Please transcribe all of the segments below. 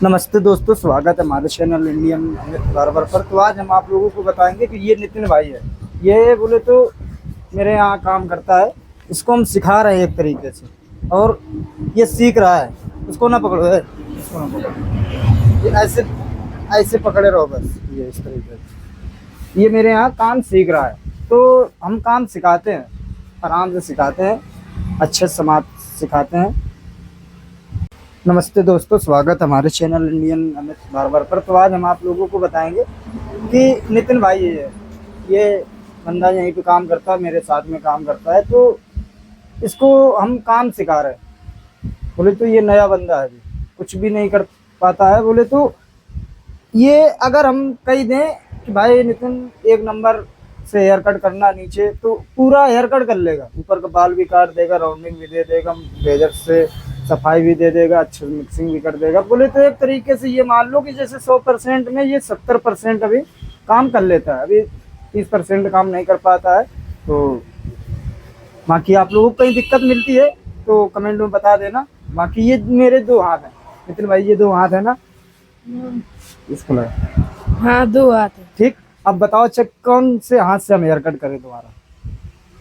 नमस्ते दोस्तों, स्वागत है हमारे चैनल इंडियन अमित बार्बर पर। तो आज हम आप लोगों को बताएंगे कि ये नितिन भाई है। ये बोले तो मेरे यहाँ काम करता है। इसको हम सिखा रहे हैं एक तरीके से, और ये सीख रहा है। उसको ना पकड़ो है, इसको ना पकड़ो, ये ऐसे ऐसे पकड़े रहो बस। ये इस तरीके से ये मेरे यहाँ काम सीख रहा है। तो हम काम सिखाते हैं, आराम से सिखाते हैं, अच्छे समाज सिखाते हैं। नमस्ते दोस्तों, स्वागत है हमारे चैनल इंडियन अमित बार्बर पर। तो आज हम आप लोगों को बताएंगे कि नितिन भाई ये बंदा यहीं पे काम करता है, मेरे साथ में काम करता है। तो इसको हम काम सिखा रहे हैं। बोले तो ये नया बंदा है, कुछ भी नहीं कर पाता है। बोले तो ये अगर हम कह दें कि भाई नितिन एक नंबर से हेयर कट करना नीचे, तो पूरा हेयर कट कर लेगा। ऊपर का बाल भी काट देगा, राउंडिंग भी दे देगा, रेजर से सफाई भी दे देगा, अच्छी मिक्सिंग भी कर देगा। बोले तो एक तरीके से ये मान लो कि जैसे 100% में ये 70% अभी काम कर लेता है। अभी 30% काम नहीं कर पाता है। तो बाकी आप लोगों को कहीं दिक्कत मिलती है तो कमेंट में बता देना। बाकी ये मेरे दो हाथ हैं नितिन भाई, ये दो हाथ है ना, इसको लगा। हाँ, दो हाथ है। ठीक, अब बताओ चेक कौन से हाथ से हम हेयर कट करें तुम्हारा?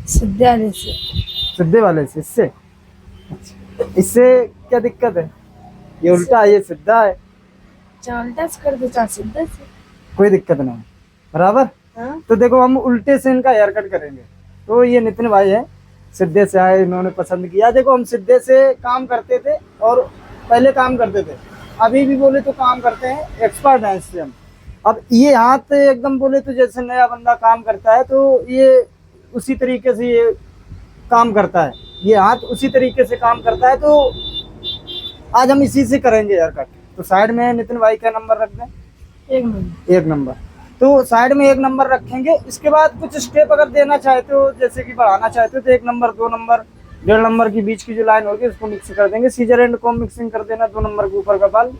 सीधे वाले से। सीधे वाले से? इससे? अच्छा, इससे क्या दिक्कत है? ये उल्टा है, ये सीधा है। चाहे उल्टा से कर दो, चाहे सीधे से। कोई दिक्कत नहीं, बराबर। हाँ? तो देखो हम उल्टे से इनका हेयर कट करेंगे। तो ये नितिन भाई है, सीधे से आए, इन्होंने पसंद किया। देखो हम सीधे से काम करते थे और पहले काम करते थे, अभी भी बोले तो काम करते हैं, एक्सपर्ट हैं इससे हम। अब ये हाथ एकदम बोले तो जैसे नया बंदा काम करता है, तो ये उसी तरीके से ये काम करता है। ये हाथ उसी तरीके से काम करता है। तो आज हम इसी से करेंगे हेयर कट। तो साइड में नितिन भाई का नंबर रख दें, 1 नंबर। 1 नंबर। तो साइड में 1 नंबर रखेंगे। इसके बाद कुछ स्टेप अगर देना चाहते हो, जैसे कि बढ़ाना चाहते हो, तो 1 नंबर, 2 नंबर, 1.5 नंबर की बीच की जो लाइन होगी उसको मिक्स कर देंगे। सीजर एंड को मिक्सिंग कर देना, 2 नंबर के ऊपर का बाल,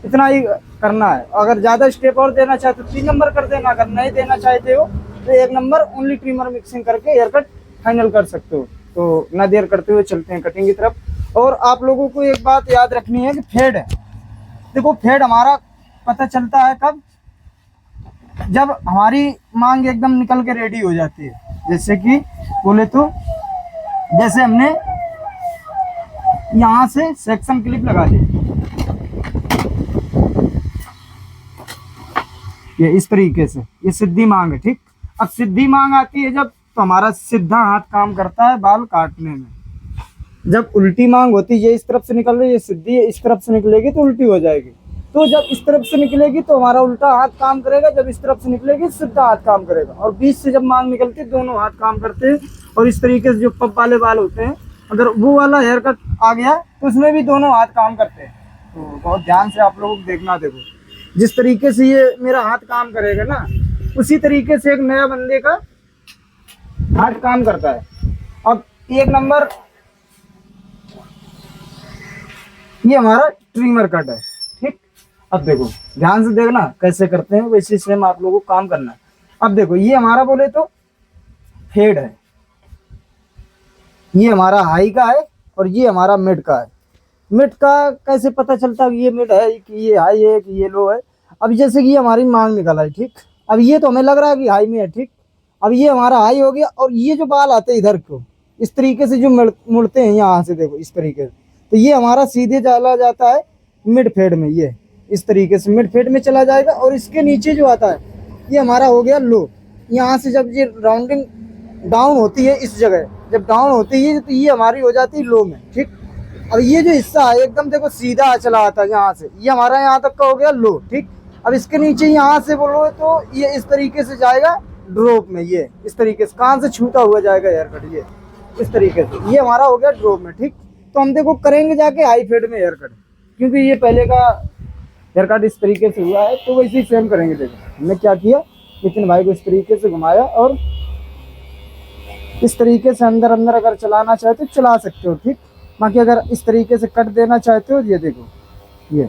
इतना ही करना है। अगर ज़्यादा स्टेप और देना चाहते हो 3 नंबर कर देना। अगर नहीं देना चाहते हो तो 1 नंबर ओनली ट्रिमर मिक्सिंग करके हेयर कट फाइनल कर सकते हो। तो ना देर करते हुए चलते हैं कटिंग की तरफ। और आप लोगों को एक बात याद रखनी है कि फेड है। देखो फेड हमारा पता चलता है कब? जब हमारी मांग एकदम निकल के रेडी हो जाती है। जैसे कि बोले तो जैसे हमने यहाँ से सेक्शन क्लिप लगा दी, ये इस तरीके से, ये सीधी मांग है। ठीक, अब सीधी मांग आती है जब, तो हमारा सीधा हाथ काम करता है बाल काटने में। जब उल्टी मांग होती है, ये इस तरफ से निकल रही है, ये सीधी है, इस तरफ से निकलेगी तो उल्टी हो जाएगी। तो जब इस तरफ से निकलेगी तो हमारा उल्टा हाथ काम करेगा, जब इस तरफ से निकलेगी सीधा हाथ काम करेगा। और बीच से जब मांग निकलती है दोनों हाथ काम करते हैं। और इस तरीके से जो पब वाले बाल होते हैं, अगर वो वाला हेयर कट आ गया तो उसमें भी दोनों हाथ काम करते हैं। तो बहुत ध्यान से आप लोगों को देखना। देखो जिस तरीके से ये मेरा हाथ काम करेगा ना, उसी तरीके से एक नया बंदे का हाथ काम करता है। अब 1 नंबर ये हमारा ट्रिमर कट है। ठीक, अब देखो ध्यान से देखना कैसे करते हैं, वैसे सेम आप लोगों को काम करना है। अब देखो ये हमारा बोले तो फेड है, ये हमारा हाई का है और ये हमारा मिड का है। मिड का कैसे पता चलता है कि ये मिड है, कि ये हाई है, कि ये लो है? अब जैसे कि ये हमारी मांग निकल आई, ठीक, अब ये तो हमें लग रहा है कि हाई में है। ठीक, अब ये हमारा हाई हो गया। और ये जो बाल आते हैं इधर को इस तरीके से जो मुड़ते हैं यहाँ से, देखो इस तरीके से, तो ये हमारा सीधे चला जाता है मिड फेड में। ये इस तरीके से मिड फेड में चला जाएगा। और इसके नीचे जो आता है ये हमारा हो गया लो। यहाँ से जब ये राउंडिंग डाउन होती है, इस जगह जब डाउन होती है तो ये हमारी हो जाती है लो में। ठीक, अब ये जो हिस्सा है एकदम देखो सीधा चला आता है यहाँ से, ये हमारा यहाँ तक का हो गया लो। ठीक, अब इसके नीचे यहाँ से बोलो तो ये इस तरीके से जाएगा ड्रॉप में। ये इस तरीके से कान से छूता हुआ जाएगा हेयर कट, ये इस तरीके से, ये हमारा हो गया ड्रॉप में। ठीक, तो हम देखो करेंगे जाके हाई फेड में हेयर कट, क्योंकि ये पहले का हेयर कट इस तरीके से हुआ है। तो वैसे ही सेम करेंगे। देखो हमने क्या किया, नितिन भाई को इस तरीके से घुमाया और इस तरीके से अंदर अंदर अगर चलाना चाहते हो चला सकते हो। ठीक, बाकी अगर इस तरीके से कट देना चाहते हो, ये देखो ये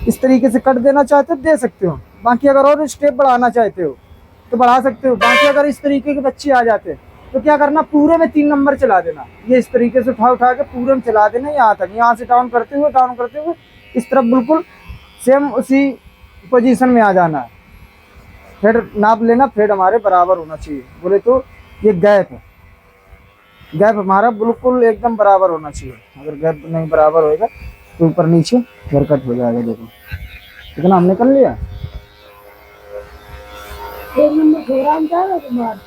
इस तरीके से कट देना चाहते हो दे सकते हो। बाकी अगर और स्टेप बढ़ाना चाहते हो तो बढ़ा सकते हो। बाकी अगर इस तरीके के बच्चे आ जाते हैं तो क्या करना, पूरे में 3 नंबर चला देना। ये इस तरीके से उठा उठा के पूरे में चला देना यहाँ तक, यहाँ से डाउन करते हुए इस तरफ बिल्कुल सेम उसी पोजीशन में आ जाना है। फेड नाप लेना, फेड हमारे बराबर होना चाहिए। बोले तो ये गैप है, गैप हमारा बिल्कुल एकदम बराबर होना चाहिए। अगर गैप नहीं बराबर होएगा तो ऊपर नीचे हेयर कट हो जाएगा। देखो इतना हमने कर लिया। एक नंबर प्रोग्राम क्या है तुम्हारा?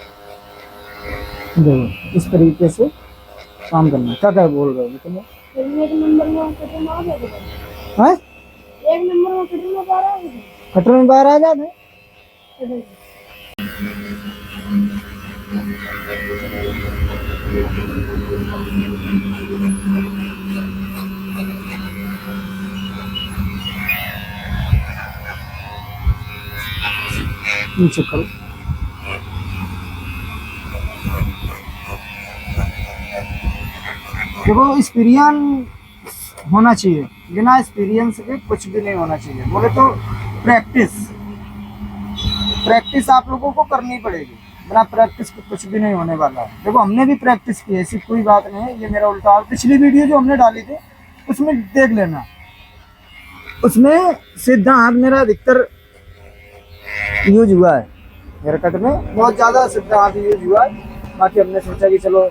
देखो इस तरीके से काम करना। क्या क्या बोल रहे हो तुम? एक नंबर में कटिंग आ गया हैं? एक नंबर में कटिंग में बाहर आ गया। कटर में बाहर आ जाते। नीचे करो। देखो एक्सपीरियंस होना चाहिए, बिना एक्सपीरियंस के कुछ भी नहीं होना चाहिए। बोले तो प्रैक्टिस, प्रैक्टिस आप लोगों को करनी पड़ेगी। बिना प्रैक्टिस के कुछ भी नहीं होने वाला है। देखो हमने भी प्रैक्टिस की है, ऐसी कोई बात नहीं है। ये मेरा उल्टा, पिछली वीडियो जो हमने डाली थी उसमें देख लेना, उसमें सीधा हाथ मेरा अधिकतर यूज हुआ है। हेयर कट में बहुत ज़्यादा सीधा हाथ यूज हुआ है। बाकी हमने सोचा कि चलो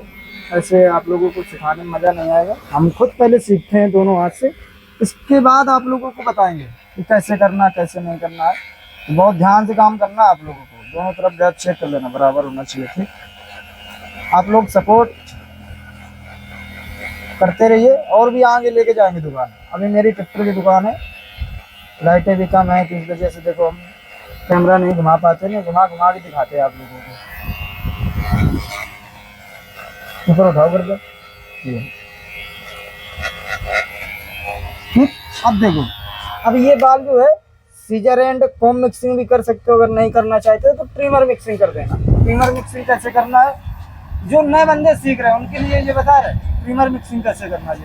ऐसे आप लोगों को सिखाने में मज़ा नहीं आएगा, हम खुद पहले सीखते हैं दोनों हाथ से, इसके बाद आप लोगों को बताएंगे कि कैसे करना कैसे नहीं करना है। तो बहुत ध्यान से काम करना है आप लोगों को, दोनों तरफ गैप चेक कर लेना, बराबर होना चाहिए। ठीक, आप लोग सपोर्ट करते रहिए और भी आगे लेके जाएंगे दुकान। अभी मेरी ट्रैक्टर की दुकान है, लाइटें भी कम है, तो इस वजह से देखो हम कैमरा नहीं घुमा पाते, नहीं घुमा घुमा के दिखाते हैं आप लोगों को। ऊपर उठाओ कर दो। ठीक, अब देखो, अब ये बाल जो है सीजर एंड कॉम मिक्सिंग भी कर सकते हो। अगर नहीं करना चाहते हो तो ट्रिमर मिक्सिंग कर देना। ट्रिमर मिक्सिंग कैसे करना है, जो नए बंदे सीख रहे हैं उनके लिए ये बता रहे हैं ट्रिमर मिक्सिंग कैसे करना है।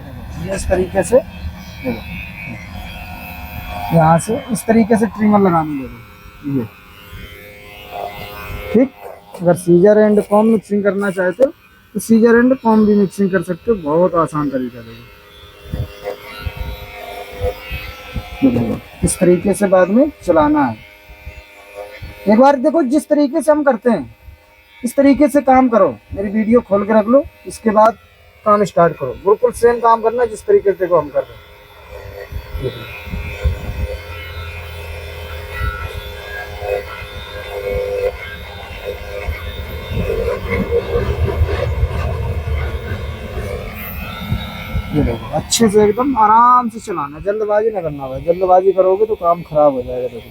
ये इस तरीके से देखो, यहाँ से इस तरीके से ट्रिमर लगाने लगो ये। ठीक, अगर सीजर एंड कॉम मिक्सिंग करना चाहते हो तो सीजर एंड कॉम भी मिक्सिंग कर सकते हो, बहुत आसान तरीका है। इस तरीके से बाद में चलाना है। एक बार देखो जिस तरीके से हम करते हैं इस तरीके से काम करो। मेरी वीडियो खोल के रख लो, इसके बाद काम स्टार्ट करो। बिल्कुल सेम काम करना जिस तरीके से देखो हम कर रहे हैं। ये देखो अच्छे से एकदम आराम से चलाना, जल्दबाजी ना करना भाई। जल्दबाजी करोगे तो काम खराब हो जाएगा। देखो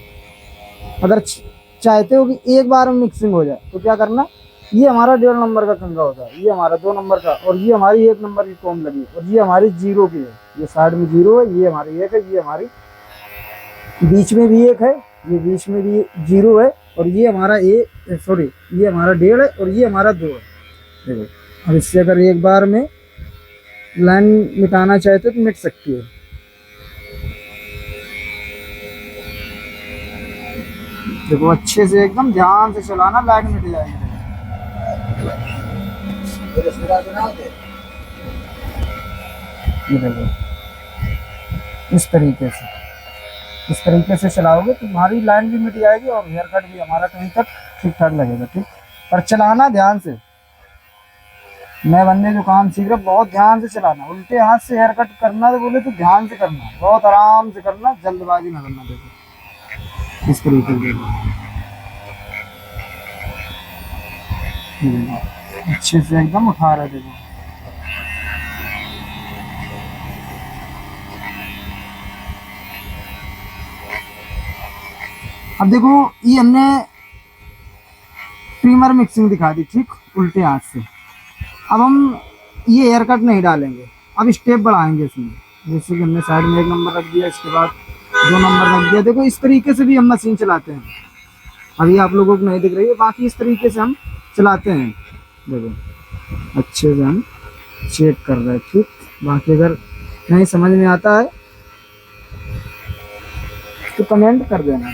अगर चाहते हो कि एक बार में मिक्सिंग हो जाए तो क्या करना, ये हमारा 1.5 नंबर का कंगा होता है, ये हमारा 2 नंबर का, और ये हमारी 1 नंबर की कॉम लगी, और ये हमारी 0 की है। ये साइड में 0 है, ये हमारी 1 है, ये हमारी बीच में भी 1 है, ये बीच में भी 0 है, और ये हमारा ये हमारा 1.5 है, और ये हमारा 2 है। देखो अब इससे अगर एक बार में लाइन मिटाना चाहते तो मिट सकती है। देखो अच्छे से एकदम ध्यान से चलाना, लाइन मिट जाएगी। ये देखो इस तरीके से चलाओगे तो तुम्हारी लाइन भी मिट जाएगी और हेयर कट भी हमारा कहीं तक ठीक ठाक लगेगा। ठीक, पर चलाना ध्यान से। नए बंदे जो काम सीख रहे बहुत ध्यान से चलाना। उल्टे हाथ से हेयर कट करना तो बोले तो ध्यान से करना, बहुत आराम से करना, जल्दबाजी ना करना। देखो इस तरीके से अच्छे से एकदम उठा रहे। देखो अब देखो ये हमने ट्रिमर मिक्सिंग दिखा दी, ठीक, उल्टे हाथ से। अब हम ये हेयर कट नहीं डालेंगे, अब स्टेप बढ़ाएंगे इसमें। जैसे कि हमने साइड में 1 नंबर रख दिया, इसके बाद 2 नंबर रख दिया। देखो इस तरीके से भी हम मशीन चलाते हैं। अभी आप लोगों को नहीं दिख रही है, बाकी इस तरीके से हम चलाते हैं। देखो अच्छे से हम चेक कर रहे हैं। ठीक, बाकी अगर नहीं समझ में आता है तो कमेंट कर देना।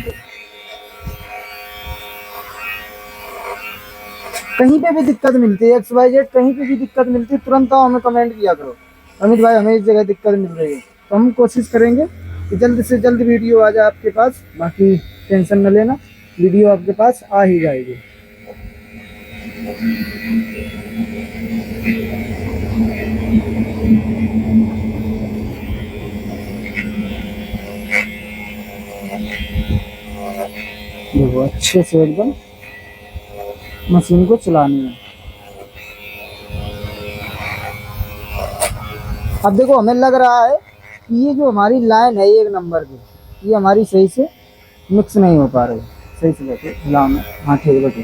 कहीं पे भी दिक्कत मिलती है, XYZ कहीं पे भी दिक्कत मिलती है, तुरंत आओ हमें कमेंट किया करो, अमित भाई हमें इस जगह दिक्कत मिल रही है, तो हम कोशिश करेंगे कि जल्द से जल्द वीडियो आ जाए आपके पास। बाकी टेंशन न लेना, वीडियो आपके पास आ ही जाएगी। देखो अच्छे से एकदम मशीन को चलानी है। अब देखो हमें लग रहा है कि ये जो हमारी लाइन है 1 नंबर की, ये हमारी सही से मिक्स नहीं हो पा रही। सही से बैठे हिलाओ में, हाँ ठीक बैठे।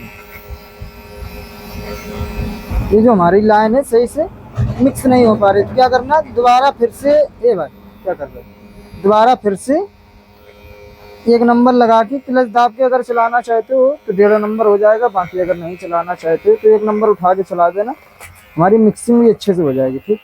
ये जो हमारी लाइन है सही से मिक्स नहीं हो पा रही, तो क्या करना, दोबारा फिर से, ए भाई क्या कर रहे हो, दोबारा फिर से 1 नंबर लगा के क्लच दाब के अगर चलाना चाहते हो तो 1.5 नंबर हो जाएगा। बाकी अगर नहीं चलाना चाहते हो तो 1 नंबर उठा के चला देना, हमारी मिक्सिंग भी अच्छे से हो जाएगी। ठीक।